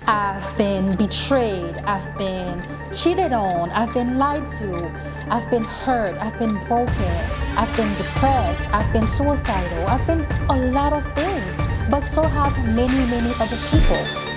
I've been betrayed, I've been cheated on, I've been lied to, I've been hurt, I've been broken, I've been depressed, I've been suicidal, I've been a lot of things, but so have many other people.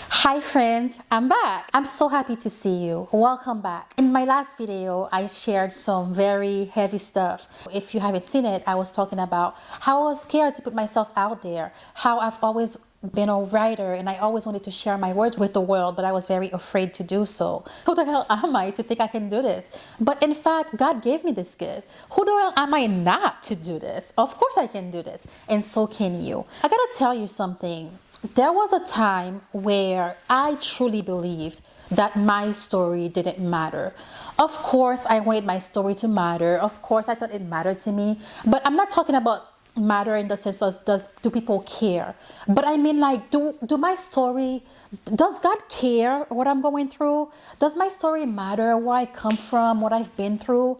Hi friends, I'm back. I'm so happy to see you. Welcome back. In my last video, I shared some very heavy stuff. If you haven't seen it, I was talking about how I was scared to put myself out there, how I've always been a writer and I always wanted to share my words with the world, but I was very afraid to do so. Who the hell am I to think I can do this? But in fact, God gave me this gift. Who the hell am I not to do this? Of course I can do this, and so can you. I gotta tell you something. There was a time where I truly believed that my story didn't matter. Of course, I wanted my story to matter. Of course, I thought it mattered to me. But I'm not talking about matter in the sense of do people care? But I mean, like, do my story, does God care what I'm going through? Does my story matter, where I come from, what I've been through?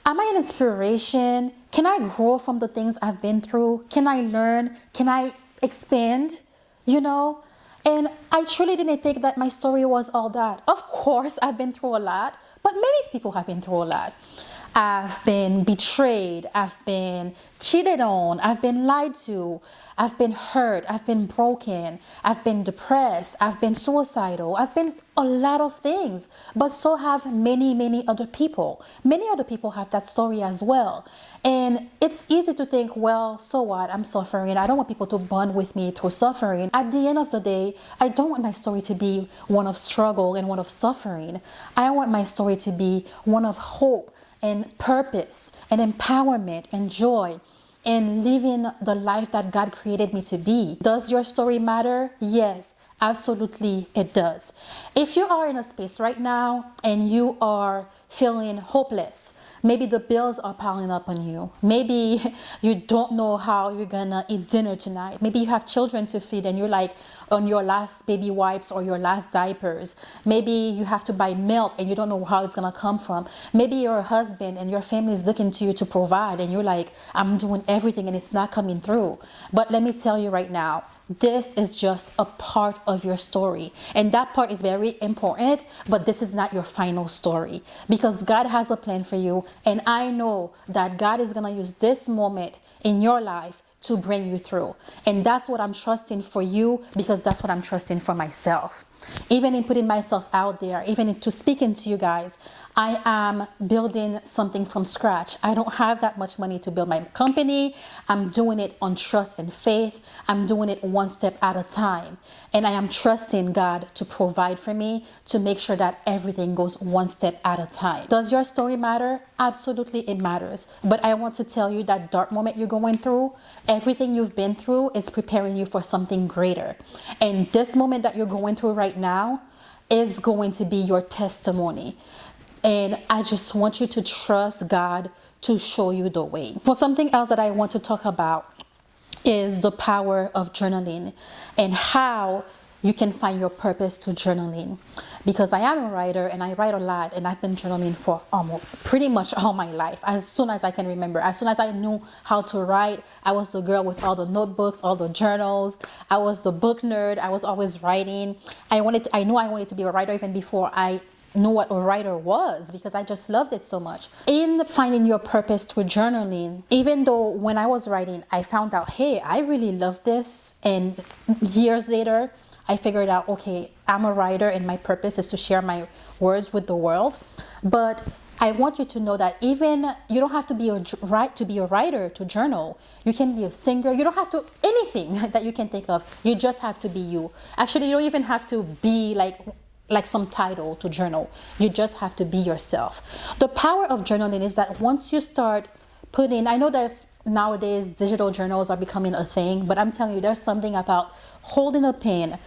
Am I an inspiration? Can I grow from the things I've been through? Can I learn? Can I expand? You know, and I truly didn't think that my story was all that. Of course, I've been through a lot, but many people have been through a lot. I've been betrayed, I've been cheated on, I've been lied to, I've been hurt, I've been broken, I've been depressed, I've been suicidal, I've been a lot of things, but so have many other people. Many other people have that story as well. And it's easy to think, well, so what? I'm suffering. I don't want people to bond with me through suffering. At the end of the day, I don't want my story to be one of struggle and one of suffering. I want my story to be one of hope and purpose and empowerment and joy and living the life that God created me to be. Does your story matter? Yes, absolutely it does. If you are in a space right now and you are feeling hopeless, maybe the bills are piling up on you. Maybe you don't know how you're gonna eat dinner tonight. Maybe you have children to feed and you're like on your last baby wipes or your last diapers. Maybe you have to buy milk and you don't know how it's gonna come from. Maybe you're a husband and your family is looking to you to provide and you're like, I'm doing everything and it's not coming through. But let me tell you right now, this is just a part of your story. And that part is very important, but this is not your final story because God has a plan for you. And I know that God is going to use this moment in your life to bring you through. And that's what I'm trusting for you because that's what I'm trusting for myself. Even in putting myself out there, even into speaking to you guys, I am building something from scratch. I don't have that much money to build my company. I'm doing it on trust and faith. I'm doing it one step at a time. And I am trusting God to provide for me to make sure that everything goes one step at a time. Does your story matter? Absolutely, it matters. But I want to tell you that dark moment you're going through, everything you've been through is preparing you for something greater. And this moment that you're going through right now is going to be your testimony. And I just want you to trust God to show you the way. For something else that I want to talk about is the power of journaling and how you can find your purpose to journaling. Because I am a writer and I write a lot and I've been journaling for almost pretty much all my life. As soon as I can remember, as soon as I knew how to write, I was the girl with all the notebooks, all the journals. I was the book nerd. I was always writing. I knew I wanted to be a writer even before I knew what a writer was because I just loved it so much. In finding your purpose through journaling, even though when I was writing, I found out, hey, I really love this. And years later, I figured out, okay, I'm a writer and my purpose is to share my words with the world. But I want you to know that even you don't have to be a writer to journal. You can be a singer. You don't have to anything that you can think of. You just have to be you. Actually, you don't even have to be like some title to journal. You just have to be yourself. The power of journaling is that once you start putting, I know there's nowadays digital journals are becoming a thing, but I'm telling you, there's something about holding a pen,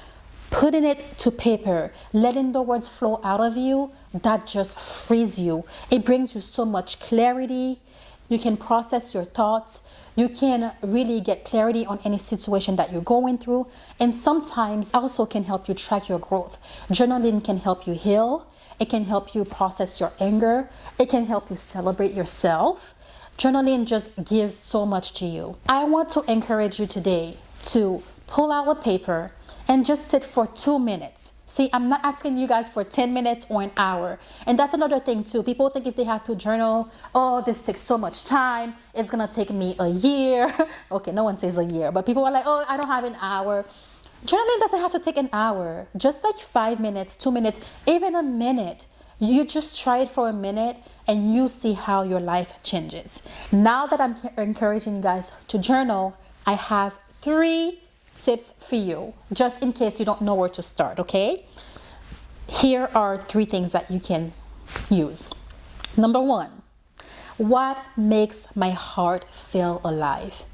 putting it to paper, letting the words flow out of you, that just frees you. It brings you so much clarity. You can process your thoughts. You can really get clarity on any situation that you're going through. And sometimes also can help you track your growth. Journaling can help you heal. It can help you process your anger. It can help you celebrate yourself. Journaling just gives so much to you. I want to encourage you today to pull out a paper and just sit for 2 minutes. See, I'm not asking you guys for 10 minutes or an hour. And that's another thing too. People think if they have to journal, oh, this takes so much time, it's gonna take me a year. Okay, no one says a year, but people are like, oh, I don't have an hour. Journaling doesn't have to take an hour. Just like 5 minutes, 2 minutes, even a minute. You just try it for a minute and you see how your life changes. Now that I'm encouraging you guys to journal, I have 3 tips for you, just in case you don't know where to start, okay? Here are 3 things that you can use. Number 1, what makes my heart feel alive?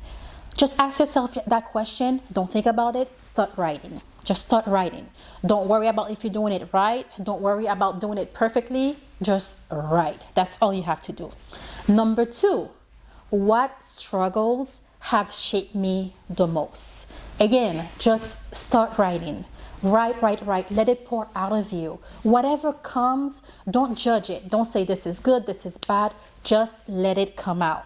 Just ask yourself that question. Don't think about it. Start writing. Just start writing. Don't worry about if you're doing it right. Don't worry about doing it perfectly. Just write. That's all you have to do. Number 2, what struggles have shaped me the most? Again, just start writing. Write. Let it pour out of you. Whatever comes, don't judge it. Don't say this is good, this is bad. Just let it come out.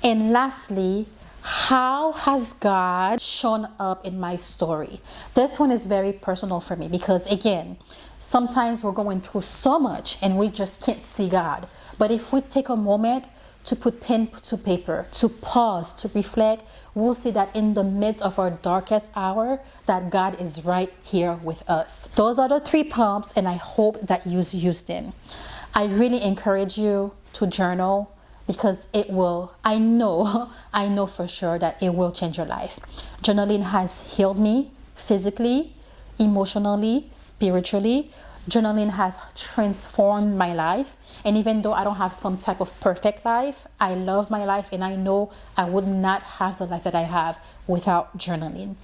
And lastly, how has God shown up in my story? This one is very personal for me because, again, sometimes we're going through so much and we just can't see God. But if we take a moment to put pen to paper, to pause, to reflect, we'll see that in the midst of our darkest hour, that God is right here with us. Those are the 3 prompts, and I hope that you use them. I really encourage you to journal because it will, I know for sure that it will change your life. Journaling has healed me physically, emotionally, spiritually. Journaling has transformed my life. And even though I don't have some type of perfect life, I love my life and I know I would not have the life that I have without journaling.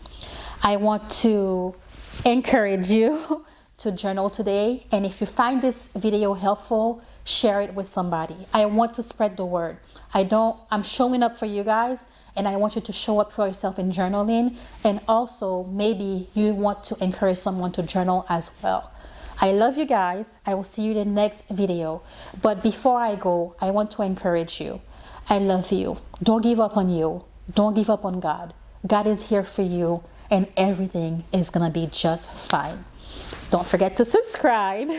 I want to encourage you to journal today. And if you find this video helpful, share it with somebody. I want to spread the word. I'm showing up for you guys, and I want you to show up for yourself in journaling. And also maybe you want to encourage someone to journal as well. I love you guys. I will see you in the next video. But before I go, I want to encourage you. I love you. Don't give up on you. Don't give up on God. God is here for you and everything is gonna be just fine. Don't forget to subscribe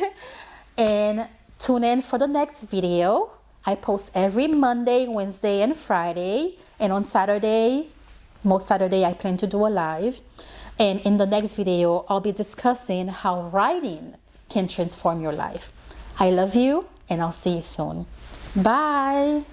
and tune in for the next video. I post every Monday, Wednesday, and Friday. And on Saturday, most Saturday, I plan to do a live. And in the next video, I'll be discussing how writing can transform your life. I love you, and I'll see you soon. Bye.